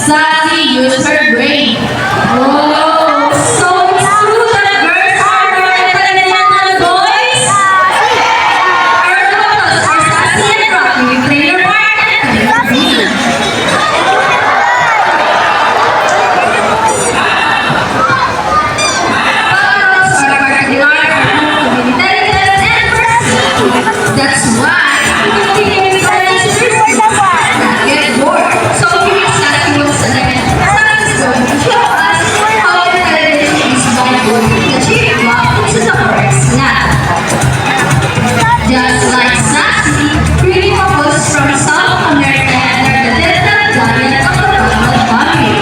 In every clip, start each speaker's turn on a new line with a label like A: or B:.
A: Sassy use her brain. Oh, so it's true that girls are more intelligent than boys? Our locals are sassy and rocky. We play your part and entertain. Girls are particular to be intelligent and personal. That's why we continue with our lectures not get bored. So we Sassy once again. Sassy is going to show us how intelligent is by going to the chief block into the forest lab. Just like Sassy, Quirino was from South America and are the descendant giant of the Rizal family.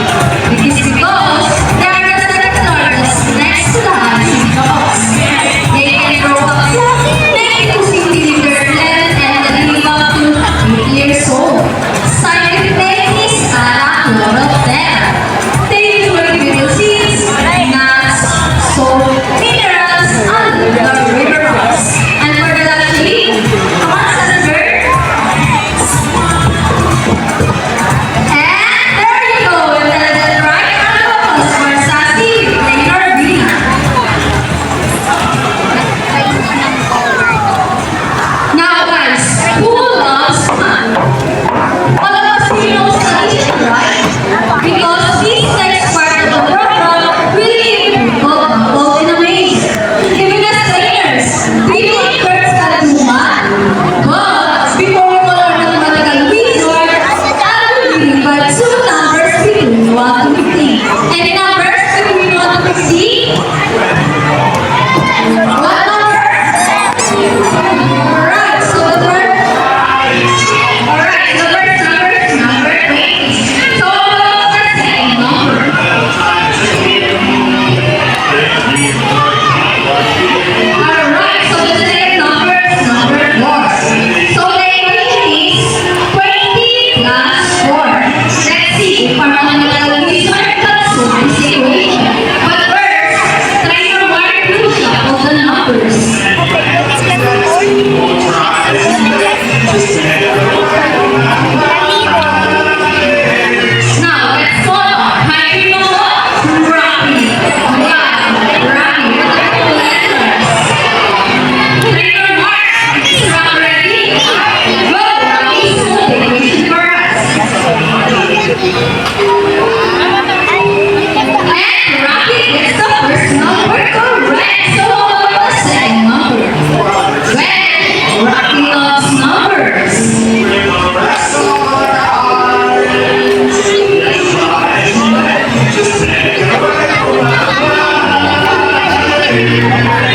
A: It is because they are the second largest next to the Hansi dogs. They can grow up to 92 centimeters length and live up to 8 years old. Scientific name is Okinawa. They usually build seeds, nuts, salt, minerals, and the river rocks. And for the lucky, come on, Senator. And there you go, intelligent, right? Ano for Sassy, later green. Now guys, who loves fun? All of us here knows the issue, right? Because this next part of the program will give you both in a maze. Giving us trainers, really first kaluma. But before we call our mathematical wizard, I will invite two numbers between 1 to 15. Any numbers between 1 to 15? What number? Alright, so the third. Alright, so the first number is number 20. So what's the second number? Alright, so the second number is number 4. So the equation is 20 plus 4. Let's see if our mathematical wizard can solve this equation. But first, try your work to shuffle the numbers. Now, let's follow. How do you know what? Rocky. Wow, Rocky. What are the letters? Try your mark. Is Rocky ready? Go, Rocky. So the equation for us. And Rocky gets the first number correct. So what about the second number? Well, Rocky loves numbers.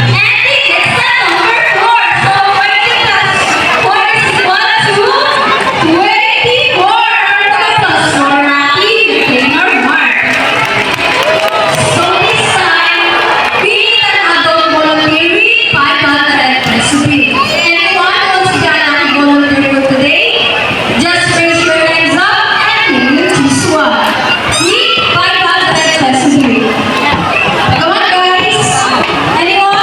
A: And he gets the number 4. So 20 plus 4 is equal to 24. Plus 4, Rocky, you gain your mark. So this time, we need an adult volunteer with 500 pesos each. Anyone wants to get an volunteer for today? Just raise your hands up and we will choose one. With 500 pesos each. Come on guys! Anyone?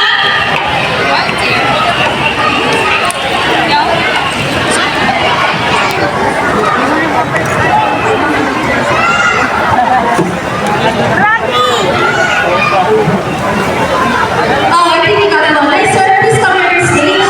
A: Oh, I think you got it all. Nice, sir. Please come here on stage.